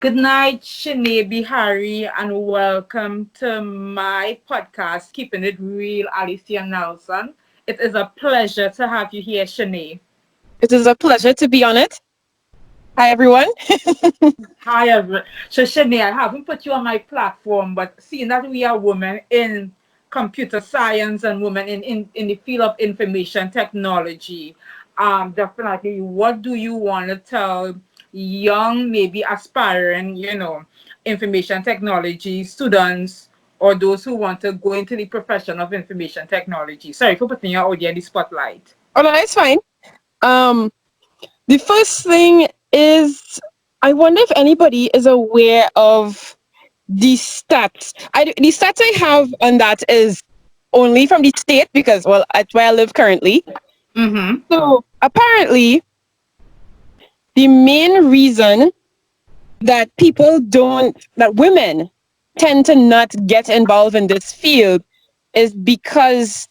Good night, Shanade, Beharry, and welcome to my podcast, Keeping It Real, Alicia Nelson. It is a pleasure to have you here, Shanade. It is a pleasure to be on it. Hi, everyone. Hi, everyone. So, Shanade, I haven't put you on my platform, but seeing that we are women in computer science and women in the field of information technology, definitely, what do you want to tell young, maybe aspiring, information technology students or those who want to go into the profession of information technology? Sorry for putting your audio in the spotlight. Oh, no, it's fine. Um, the first thing is, I wonder if anybody is aware of the stats. The stats I have on that is only from the state because, well, that's where I live currently. Mm-hmm. So apparently, the main reason that women tend to not get involved in this field is because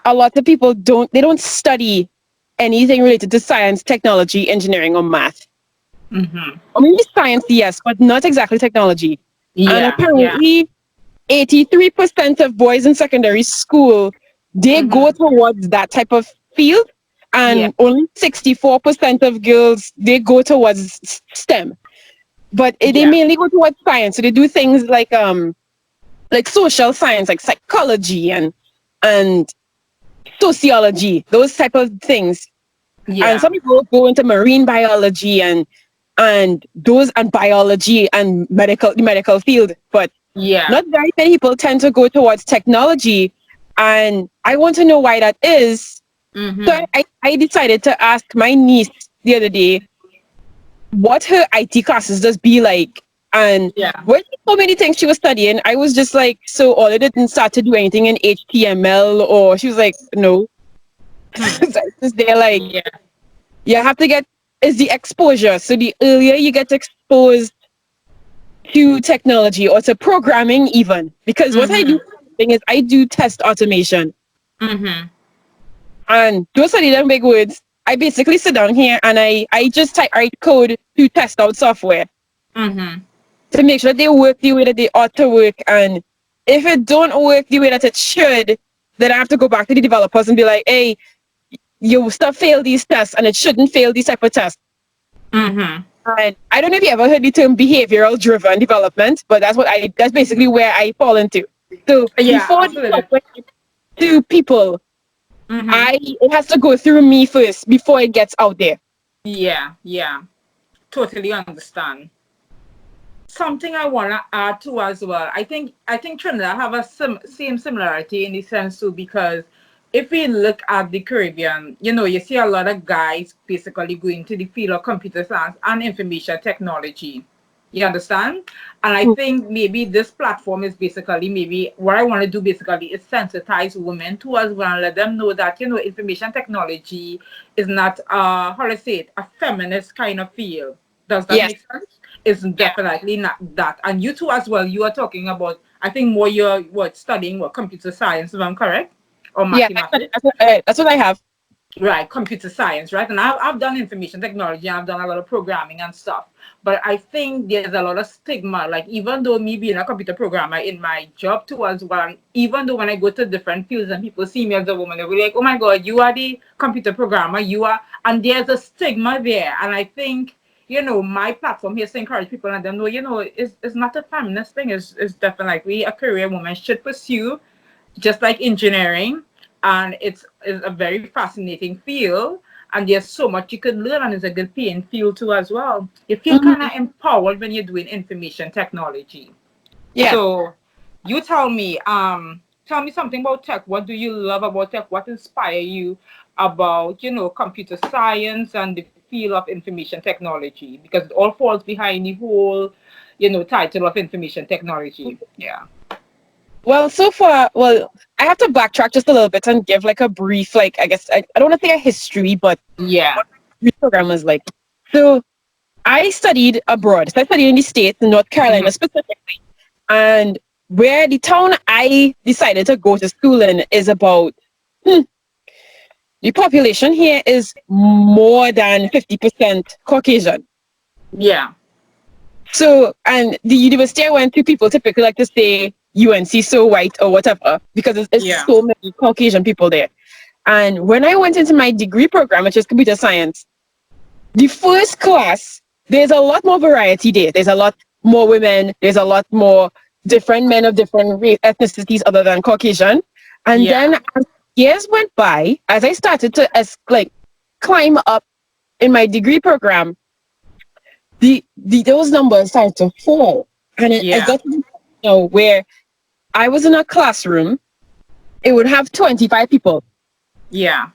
a lot of people don't study anything related to science, technology, engineering, or math. Mm-hmm. Or maybe science, yes, but not exactly technology. And Yeah, yeah. apparently, 83% of boys in secondary school, they go Mm-hmm. towards that type of field, Yeah, and only 64% of girls, they go towards STEM. But they yeah. mainly go towards science. So they do things like social science, like psychology and sociology, those type of things. And Yeah. some people go into marine biology and biology and the medical field, but Yeah. not very many people tend to go towards technology. And I want to know why that is. So Mm-hmm. I decided to ask my niece the other day what her IT classes does be like. And Yeah. when she told me the things she was studying, I was just like, so all it didn't start to do anything in HTML, or she was like, no. Hmm. So I was there like, Yeah. you have to get is the exposure. So the earlier you get exposed to technology or to programming even, because what I do Mm-hmm. for a living is I do test automation. Mm-hmm. And those are the big words. I basically sit down here and I just write code to test out software Mm-hmm. to make sure they work the way that they ought to work. And if it don't work the way that it should, then I have to go back to the developers and be like, hey, you stuff fail these tests and it shouldn't fail these type of tests. Mm-hmm. And I don't know if you ever heard the term behavioral driven development, but that's basically where I fall into. So Yeah, before the absolutely. software gets to people, Mm-hmm. it has to go through me first before it gets out there. Yeah, yeah. Totally understand. Something I wanna add to as well. I think Trinidad have a same similarity in the sense too because if we look at the Caribbean, you see a lot of guys basically going to the field of computer science and information technology. You understand? And I think maybe this platform is basically maybe what I want to do basically is sensitize women to as well and let them know that information technology is not how to say it, a feminist kind of field. Does that Yes. make sense? It's definitely not that. And you too as well, you are talking about I think more you're studying computer science, if I'm correct? Or Yeah, mathematics. that's what I have. Right, computer science, right? And I've done information technology, I've done a lot of programming and stuff. But I think there's a lot of stigma. Like, even though me being a computer programmer in my job too, as well, even though when I go to different fields and people see me as a woman, they'll be like, oh my God, you are the computer programmer, you are. And there's a stigma there. And I think, my platform here is to encourage people and let them know, it's not a feminist thing. It's definitely a career women should pursue just like engineering, and it's a very fascinating field, and there's so much you could learn, and it's a good paying field too as well. You feel kind Hmm. of empowered when you're doing information technology. Yeah. So you tell me something about tech. What do you love about tech? What inspire you about computer science and the field of information technology, because it all falls behind the whole title of information technology. Yeah. Well, so far, I have to backtrack just a little bit and give like a brief, like, I guess, I don't want to say a history, but Yeah. what my program was like. So I studied abroad. So I studied in the States, in North Mhm. Carolina specifically. And where the town I decided to go to school in is about, hmm, the population here is more than 50% Caucasian. Yeah. So, and the university I went to, people typically like to say UNC so white or whatever because it's Yeah. so many Caucasian people there. And when I went into my degree program, which is computer science, the first class, there's a lot more variety there. There's a lot more women. There's a lot more different men of different ethnicities other than Caucasian. And Yeah. then as years went by, as I started to climb up in my degree program, those numbers started to fall. And I Yeah. got to the point where I was in a classroom, it would have 25 people. Yeah.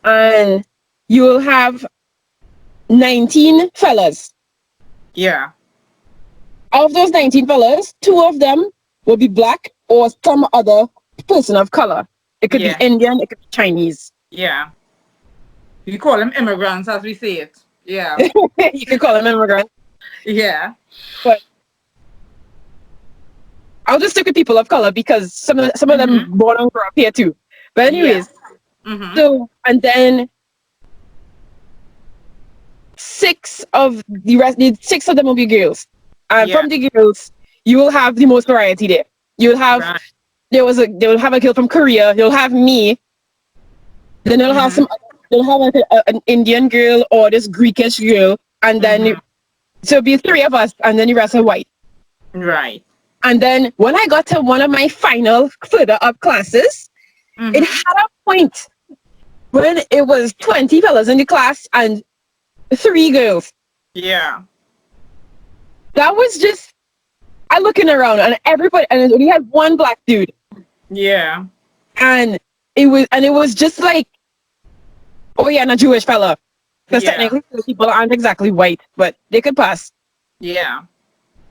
And you will have 19 fellas. Yeah. Of those 19 fellas, 2 of them will be black or some other person of color. It could be Yeah. Indian, it could be Chinese. Yeah. We call them immigrants as we say it. Yeah. You could call them immigrant. Yeah. But I'll just stick with people of color because some of them born and grew up here too. But anyways, so and then 6 of them will be girls. And from the girls, you will have the most variety there. You'll have they will have a girl from Korea. You'll have me. Then they'll have they'll have like an Indian girl or this Greekish girl, and then so it'll be 3 of us, and then the rest are white. Right. And then when I got to one of my final further up classes, it had a point when it was 20 fellas in the class and 3 girls. Yeah. That was just, I looking around and everybody, and we had 1 black dude. Yeah. And it was just like, oh yeah, and a Jewish fella. Because technically people aren't exactly white, but they could pass. Yeah.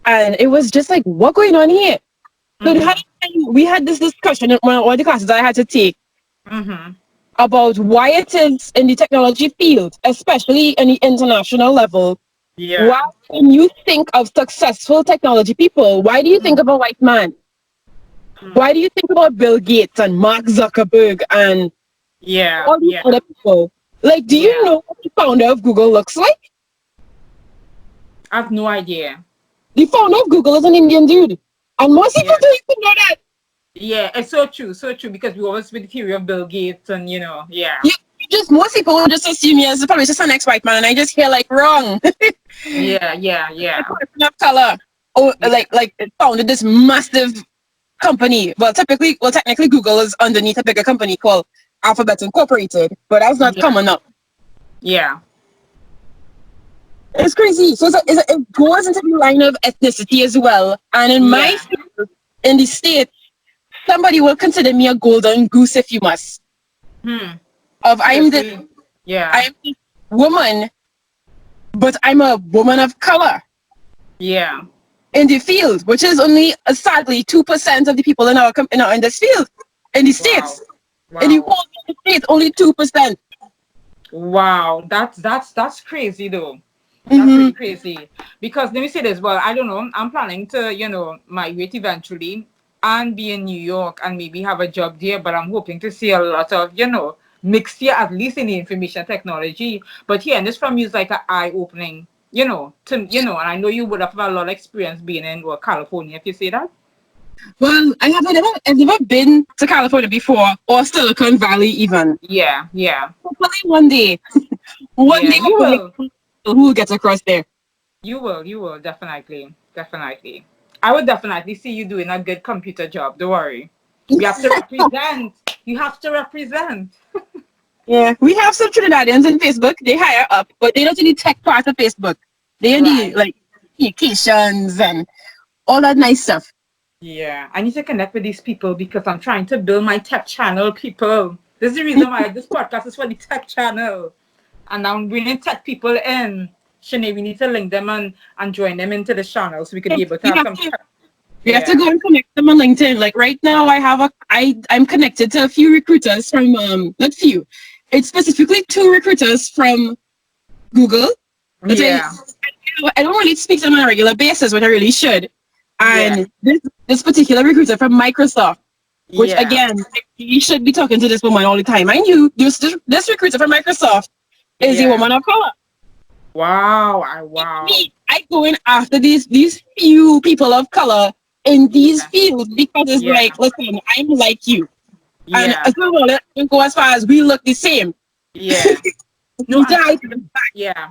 And it was just like, what going on here? So we had this discussion in one of the classes I had to take about why it is in the technology field, especially in the international level. Yeah. Why, when you think of successful technology people, why do you think of a white man? Why do you think about Bill Gates and Mark Zuckerberg and all these other people? Like, do you know what the founder of Google looks like? I have no idea. The founder of Google is an Indian dude. And most people don't even know that. Yeah, it's so true, because we always with the theory of Bill Gates and Most people will just assume yes, probably just an ex-white man, and I just hear like wrong. yeah. Person of color. Oh, like it founded this massive company. Well, technically Google is underneath a bigger company called Alphabet Incorporated, but that's not coming up. Yeah. It's crazy. So it goes into the line of ethnicity as well. And in my field, in the States, somebody will consider me a golden goose if you must. I'm the woman, but I'm a woman of color. Yeah. In the field, which is only sadly 2% of the people in this field. In the States. Wow. In the whole States, only 2%. Wow. That's crazy though. That's really crazy. Because let me say this, well, I don't know. I'm planning to, migrate eventually and be in New York and maybe have a job there, but I'm hoping to see a lot of, mixed here, at least in the information technology. But hearing this from you is like an eye-opening, and I know you would have a lot of experience being in California, if you say that. Well, I've never been to California before, or Silicon Valley even. Yeah. Hopefully one day. One day you will. Who will get across there? You will, definitely. I would definitely see you doing a good computer job, don't worry. You have to represent. Yeah, we have some Trinidadians on Facebook. They hire up, but they don't do the tech part of Facebook. They do the communications and all that nice stuff. Yeah, I need to connect with these people because I'm trying to build my tech channel, people. This is the reason why this podcast is for the tech channel. And I'm bringing tech people in. Shanade, we need to link them and join them into the channel so we could be able to have some tech. We have to go and connect them on LinkedIn. Like right now, I'm connected to a few recruiters from not few. It's specifically 2 recruiters from Google. Yeah. I don't really speak to them on a regular basis, but I really should. And this particular recruiter from Microsoft, which again, you should be talking to this woman all the time. I knew this recruiter from Microsoft is a woman of color. Wow. I go in after these few people of color in these Yeah. fields because it's Yeah. like, listen, I'm like you. And Yeah. as well, let me go as far as we look the same. Yeah. No, We die to the back. yeah.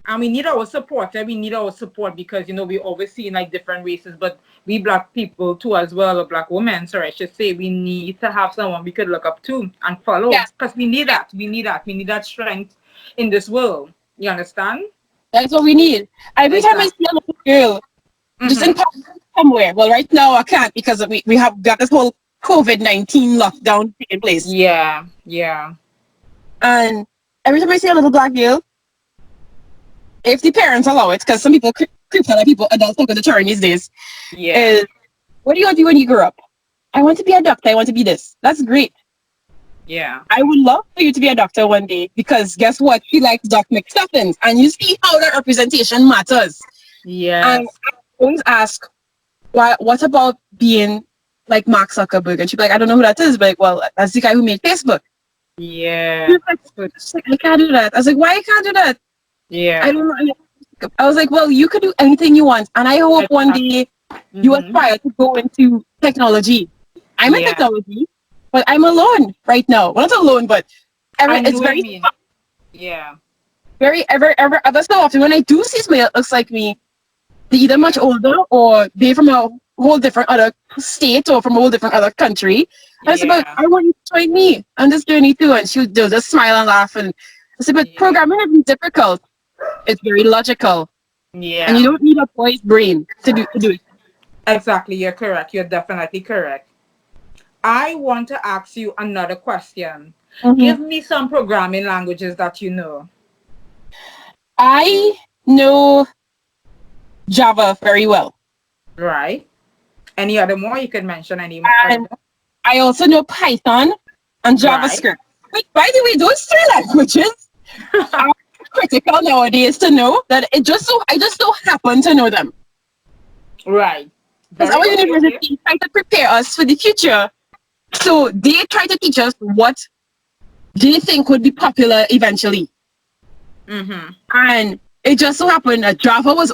And we need our support. We need our support because we always see like different races, but we black people too as well, or black women. Sorry, I should say we need to have someone we could look up to and follow Yes, because we need that. We need that. We need that strength in this world. You understand? that's what we need. Every time I Exactly. see a little girl just in Mm-hmm. somewhere, well, right now I can't because we have got this whole COVID-19 lockdown taking place. Yeah. Yeah. And every time I see a little black girl, if the parents allow it, because some people creep on people, adults don't go to church these days, Yeah. is what do you want to do when you grow up? I want to be a doctor. I want to be this. That's great. Yeah. I would love for you to be a doctor one day because guess what? She likes Doc McStuffins. And you see how that representation matters. And Yes. I always ask, what about being like Mark Zuckerberg? And she'd be like, I don't know who that is, but like, well, that's the guy who made Facebook. Yeah. She's like, I can't do that. I was like, why you can't do that? I Yeah. don't know. I was like, well, you could do anything you want. And I hope one day you Mm-hmm. aspire to go into technology. I'm in Yeah. technology, but I'm alone right now. Well, not alone, but I know it's what you very, mean. Yeah. ever so often when I do see somebody that looks like me, they're either much Yeah. older or they're from a whole different other state or from a whole different other country. And it's about, Yeah. I want you to join me on this journey too. And they'll just smile and laugh. And I said, but Yeah. programming isn't difficult. It's very logical. And you Yeah. don't need a boy's brain to do it. Exactly. You're correct. You're definitely correct. I want to ask you another question. Mhm. Give me some programming languages that you know. I know Java very well. Right? Any other more? You could mention any other And more. I also know Python and Right. JavaScript. But by the way, those three languages are critical nowadays to know that I just so happen to know them. Right. Because Very our okay. university try to prepare us for the future. So they try to teach us what they think would be popular eventually. Mm-hmm. And it just so happened that Java was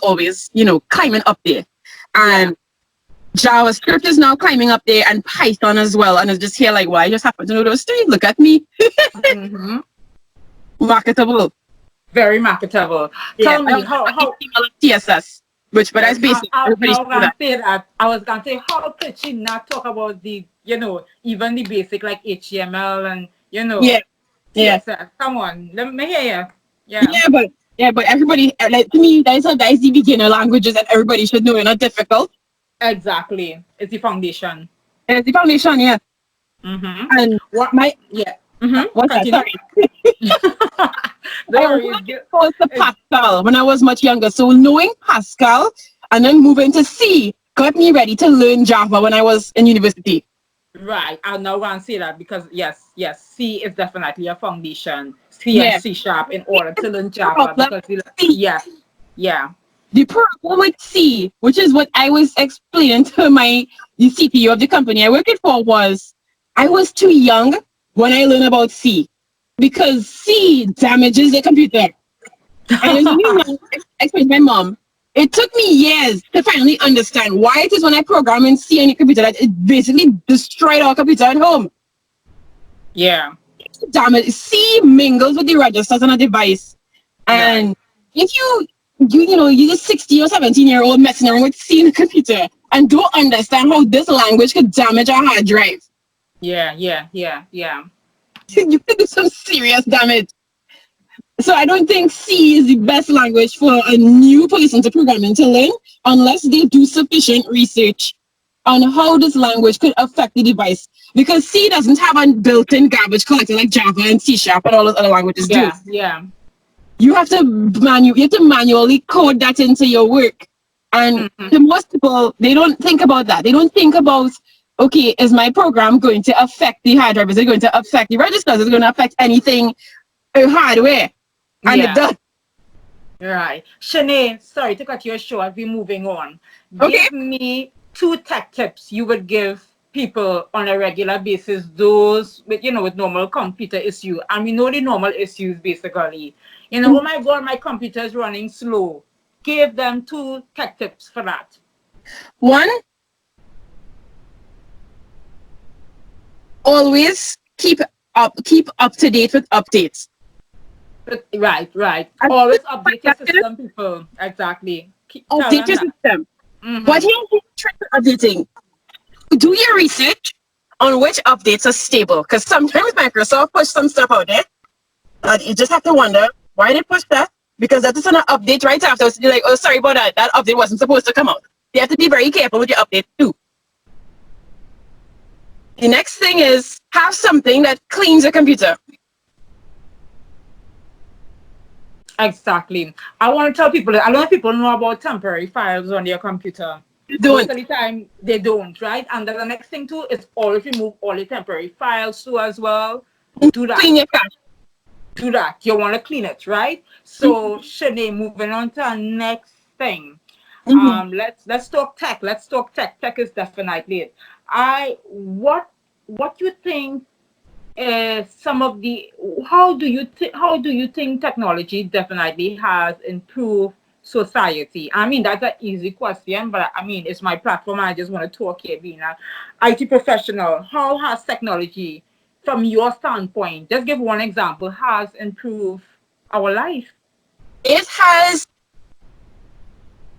always, climbing up there. Yeah. And JavaScript is now climbing up there and Python as well. And it's just here like, well, I just happen to know those three. Look at me. Mm-hmm. Marketable. Very marketable. Yeah. Tell I me also know how HTML and CSS, but yes, that's basic. Everybody now should I'm do gonna that. say that. I was gonna say how could she not talk about the even the basic like HTML and Yeah. Yeah. CSS. Come on, let me hear you. Yeah. Yeah, but everybody like to me that's the beginner languages that everybody should know. They're not difficult. Exactly. It's the foundation. And it's the foundation, yeah. Mm-hmm. And What? my Yeah. Mm-hmm. what's that? Continue. Sorry. Don't I was worry. also exposed to It's Pascal when I was much younger. So knowing Pascal and then moving to C got me ready to learn Java when I was in university. right. I'm not gonna say that because yes, C is definitely a foundation. C and Yeah. C sharp in order to learn Java Problem because C. yeah. The problem with C, which is what I was explaining to the CTO of the company I worked for, was I was too young when I learned about C because C damages the computer. And it's only when I explained to my mom, it took me years to finally understand why it is when I program in C on the computer that it basically destroyed our computer at home. Yeah. Damage C mingles with the registers on a device. Right. And if you're just 16 or 17-year-old messing around with C in the computer and don't understand how this language could damage a hard drive, Yeah. you could do some serious damage. So I don't think C is the best language for a new person to programming to learn unless they do sufficient research on how this language could affect the device. Because C doesn't have a built-in garbage collector like Java and C Sharp and all those other languages do. Yeah. You have to manually code that into your work. And Mm-hmm. to most people, they don't think about that. They don't think about, okay, is my program going to affect the hard drive? Is it going to affect the registers? Is it going to affect anything hardware? And it Yeah. does. Right. Shanade, sorry to cut you short. We're moving on. Okay. Give me 2 tech tips you would give people on a regular basis, those with normal computer issue. And we know the normal issues basically. You know, oh my God, my computer is running slow. Give them 2 tech tips for that. One, always keep up to date with updates. Right. And Always update your system, people. Exactly. Tell update them your that. system. What Mm-hmm. you try updating? Do your research on which updates are stable. Because sometimes Microsoft push some stuff out there, and you just have to wonder why they push that. Because that is an update right after. So you're like, oh, sorry about that. That update wasn't supposed to come out. You have to be very careful with your update too. The next thing is have something that cleans your computer. Exactly. I want to tell people that a lot of people know about temporary files on their computer. You Most don't of the time, they don't, right? And then the next thing too is always remove all the temporary files too as well. Do that. clean your cache. Do that. You want to clean it, right? So, Shanae, moving on to our next thing. Mm-hmm. Let's talk tech. Let's talk tech. Tech is definitely it. What you think some of the how do you think technology definitely has improved society? I mean, that's an easy question, but I mean, it's my platform. I just want to talk here, being an IT professional. How has technology, from your standpoint, just give one example, has improved our life? It has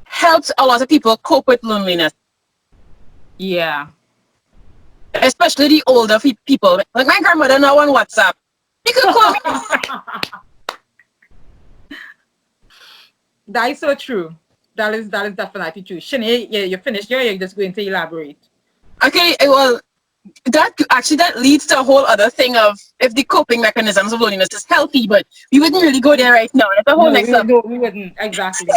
helped a lot of people cope with loneliness, Yeah. especially the older people. Like my grandmother now on WhatsApp. You could call me. That is so true. That is definitely true. Shanae, yeah, you're finished. You're just going to elaborate. Okay, well, that leads to a whole other thing of if the coping mechanisms of loneliness is healthy, but we wouldn't really go there right now. That's a whole next up. No, we wouldn't. Exactly.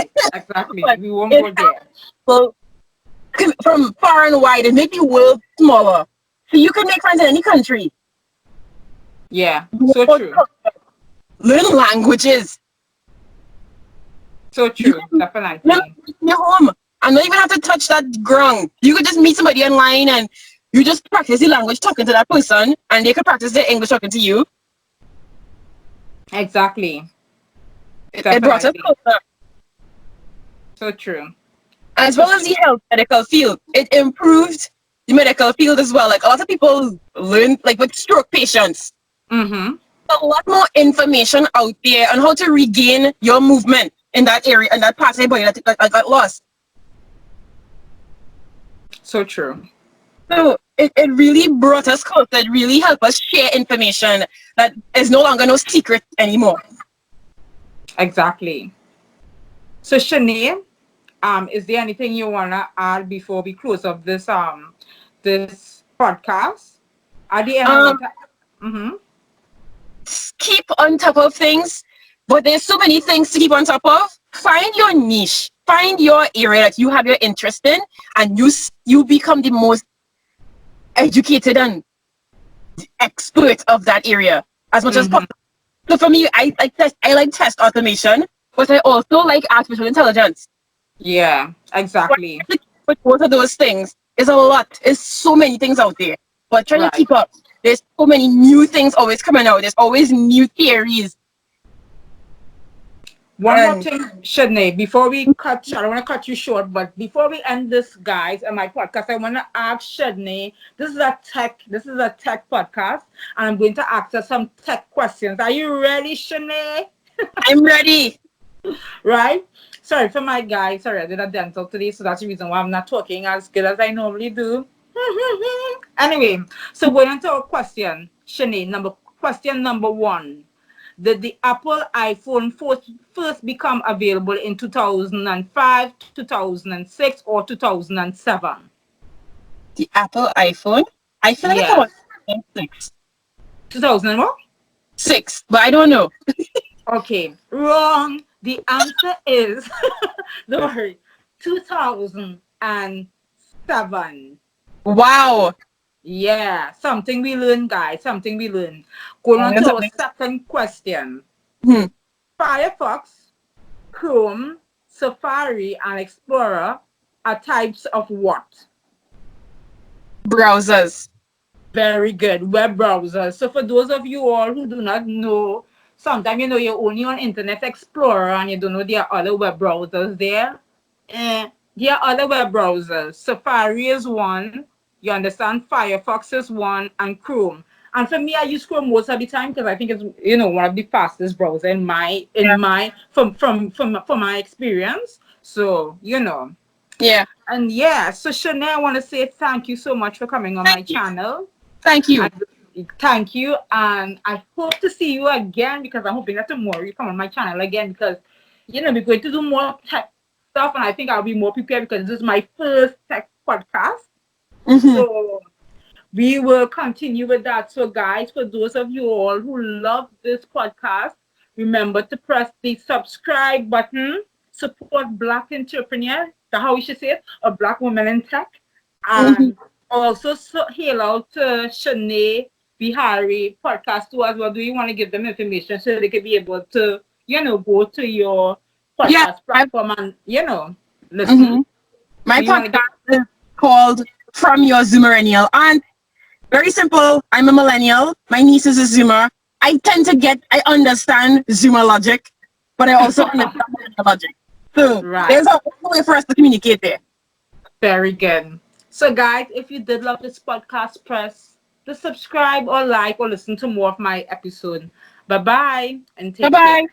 But We won't it go there. helps people from far and wide and make the world smaller. So you can make friends in any country. Yeah, so true. Learn languages. So You true. can learn Definitely. in your home and not even have to touch that ground. You could just meet somebody online and you just practice the language talking to that person and they could practice their English talking to you. Exactly. It brought us Definitely. closer. So true. As well as the health medical field. It improved the medical field as well. Like a lot of people learn, like with stroke patients, Mm-hmm. a lot more information out there on how to regain your movement in that area and that part of your body that got lost. So true. So it really brought us closer. It really helped us share information that is no longer no secret anymore. Exactly. So Shanae, is there anything you wanna add before we close up this podcast? At the end, I Um, want to. Mm-hmm. keep on top of things, but there's so many things to keep on top of. Find your niche. Find your area that you have your interest in, and you become the most educated and expert of that area as much as Mm-hmm. possible. So for me, I like test automation, but I also like artificial intelligence. Yeah. What Exactly. with both of those things is a lot. There's so many things out there, but trying to Right. keep up. There's so many new things always coming out. There's always new theories. One more And thing, Shanae, before we cut, I don't want to cut you short, but before we end this, guys, and my podcast, I want to ask Shanae. This is a tech podcast, and I'm going to ask her some tech questions. Are you ready, Shanae? I'm ready. Right? Sorry for my guy. Sorry, I did a dental today, so that's the reason why I'm not talking as good as I normally do. Anyway, so going on to our question, Shanae. Question number one. Did the Apple iPhone first become available in 2005, 2006, or 2007? The Apple iPhone. I feel like it's Yes. about six. 2000 what? Six, but I don't know. Okay, wrong. The answer is, don't worry, 2007. Wow. Yeah, something we learn, guys. Something we learn. Going on Learn to our something. second question. Hmm. Firefox, Chrome, Safari, and Explorer are types of what? Browsers. Very good. Web browsers. So for those of you all who do not know, sometimes you're only on Internet Explorer and you don't know there are other web browsers there. There are other web browsers. Safari is one. You understand? Firefox is one, and Chrome. And for me, I use Chrome most of the time because I think it's one of the fastest browser from my experience. So Yeah. and yeah. So Shanae, I want to say thank you so much for coming on my Thank you. channel. Thank you. Thank you, and I hope to see you again because I'm hoping that tomorrow you come on my channel again because we're going to do more tech stuff, and I think I'll be more prepared because this is my first tech podcast. So we will continue with that. So guys, for those of you all who love this podcast, remember to press the subscribe button, support Black entrepreneur, that's how we should say it, a Black woman in tech, and also hail out to Shanade, Beharry podcast too as well. Do you want to give them information so they can be able to, go to your podcast platform and, listen? My Do you want to podcast is called From Your Zoomerenial. And very simple. I'm a millennial. My niece is a Zoomer. I understand Zoomer logic, but I also understand millennial logic. So there's a way for us to communicate there. Very good. So guys, if you did love this podcast, press the subscribe or like or listen to more of my episode. Bye-bye and take care.